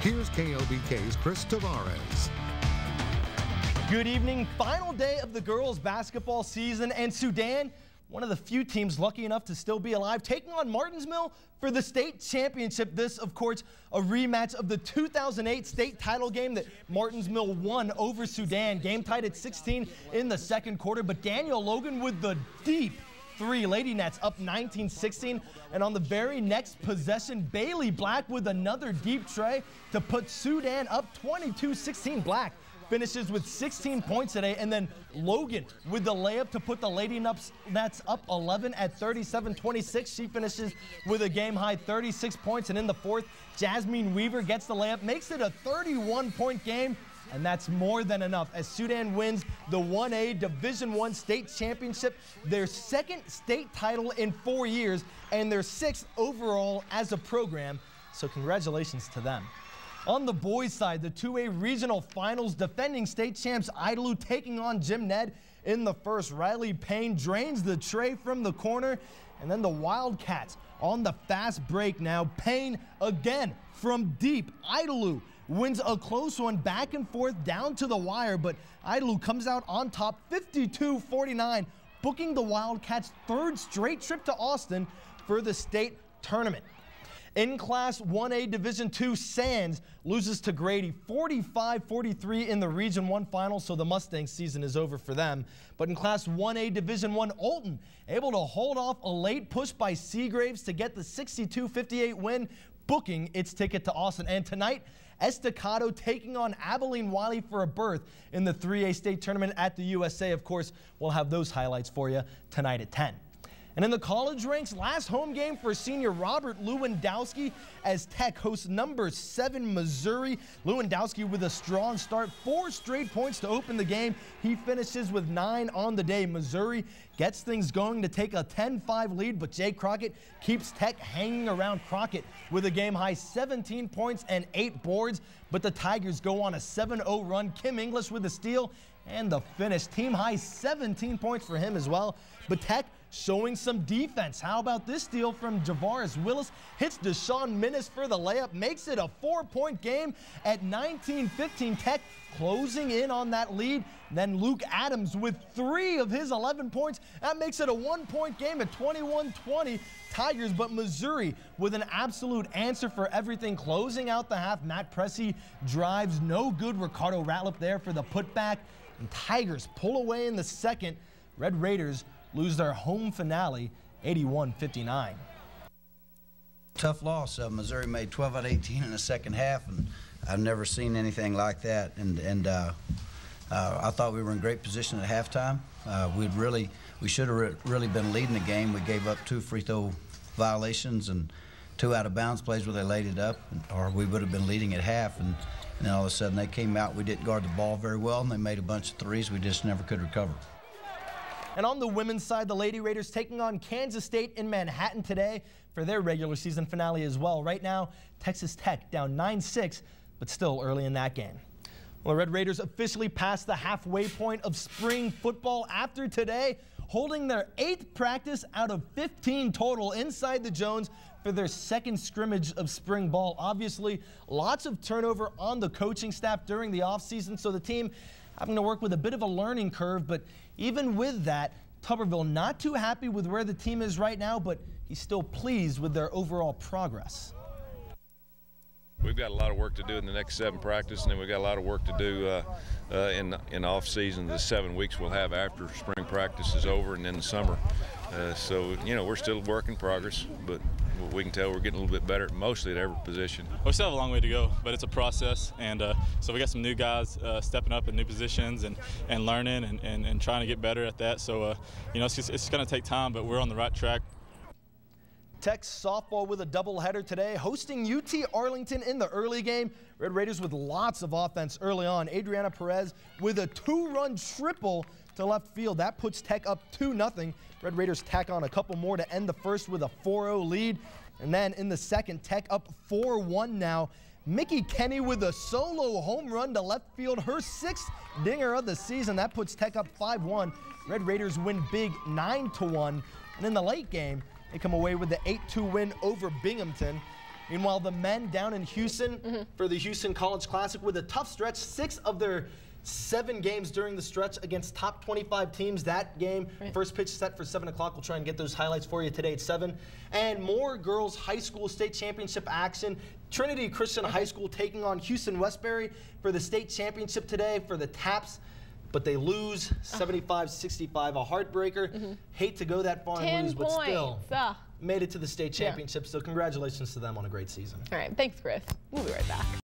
Here's KLBK's Chris Tavares. Good evening. Final day of the girls basketball season, and Sudan, one of the few teams lucky enough to still be alive, taking on Martinsville for the state championship. This, of course, a rematch of the 2008 state title game that Martinsville won over Sudan. Game tied at 16 in the second quarter, but Daniel Logan with the deep three. Lady Nets up 19-16, and on the very next possession, Bailey Black with another deep tray to put Sudan up 22-16. Black finishes with 16 points today, and then Logan with the layup to put the Lady Nets up 11 at 37-26. She finishes with a game-high 36 points, and in the fourth, Jasmine Weaver gets the layup, makes it a 31-point game, and that's more than enough as Sudan wins the 1A Division I state championship, their second state title in 4 years, and their 6th overall as a program, so congratulations to them. On the boys' side, the 2A regional finals, defending state champs Idalou taking on Jim Ned in the first. Riley Payne drains the tray from the corner, and then the Wildcats on the fast break now. Payne again from deep. Idalou wins a close one, back and forth down to the wire, but Idalou comes out on top 52-49, booking the Wildcats' third straight trip to Austin for the state tournament. In Class 1A Division II, Sands loses to Grady 45-43 in the Region 1 final, so the Mustangs season is over for them. But in Class 1A Division I, Olton able to hold off a late push by Seagraves to get the 62-58 win, booking its ticket to Austin. And tonight, Estacado taking on Abilene Wiley for a berth in the 3A state tournament at the USA. Of course, we'll have those highlights for you tonight at 10. And in the college ranks, last home game for senior Robert Lewandowski as Tech hosts number 7 Missouri. Lewandowski with a strong start, 4 straight points to open the game. He finishes with 9 on the day. Missouri gets things going to take a 10-5 lead, but Jay Crockett keeps Tech hanging around. Crockett with a game-high 17 points and 8 boards, but the Tigers go on a 7-0 run. Kim English with a steal and the finish. Team-high 17 points for him as well, but Tech showing some defense. How about this steal from Javaris Willis? Hits Deshaun Minnis for the layup, makes it a 4-point game at 19-15. Tech closing in on that lead. Then Luke Adams with 3 of his 11 points. That makes it a 1-point game at 21-20 Tigers, but Missouri with an absolute answer for everything. Closing out the half, Matt Pressey drives, no good. Ricardo Ratlip there for the putback. And Tigers pull away in the second. Red Raiders lose their home finale 81-59. Tough loss. Missouri made 12 out of 18 in the second half, and I've never seen anything like that. And I thought we were in great position at halftime. We should have really been leading the game. We gave up 2 free throw violations and 2 out of bounds plays where they laid it up, or we would have been leading at half. And then all of a sudden they came out. We didn't guard the ball very well, and they made a bunch of threes. We just never could recover. And on the women's side, the Lady Raiders taking on Kansas State in Manhattan today for their regular season finale as well. Right now, Texas Tech down 9-6, but still early in that game. Well, the Red Raiders officially passed the halfway point of spring football after today, holding their 8th practice out of 15 total inside the Jones for their second scrimmage of spring ball. Obviously, lots of turnover on the coaching staff during the offseason, so the team having to work with a bit of a learning curve. But even with that, Tuberville not too happy with where the team is right now, but he's still pleased with their overall progress. We've got a lot of work to do in the next 7 practices, and then we've got a lot of work to do in off season, the 7 weeks we'll have after spring practice is over and then the summer. So, you know, we're still a work in progress, but we can tell we're getting a little bit better mostly at every position. We still have a long way to go, but it's a process, and so we got some new guys stepping up in new positions and learning and trying to get better at that. So, you know, it's going to take time, but we're on the right track. Tech softball with a doubleheader today, hosting UT Arlington in the early game. Red Raiders with lots of offense early on. Adriana Perez with a 2-run triple to left field. That puts Tech up 2-0. Red Raiders tack on a couple more to end the first with a 4-0 lead. And then in the second, Tech up 4-1 now. Mickey Kenny with a solo home run to left field, her 6th dinger of the season. That puts Tech up 5-1. Red Raiders win big 9-1. And in the late game, they come away with the 8-2 win over Binghamton. Meanwhile, the men down in Houston for the Houston College Classic with a tough stretch, 6 of their 7 games during the stretch against top 25 teams. That game, first pitch set for 7 o'clock. We'll try and get those highlights for you today at 7. And more girls high school state championship action. Trinity Christian High School taking on Houston Westbury for the state championship today for the Taps. But they lose 75-65, a heartbreaker. Hate to go that far and lose, but still made it to the state championship. So congratulations to them on a great season. All right, thanks, Chris. We'll be right back.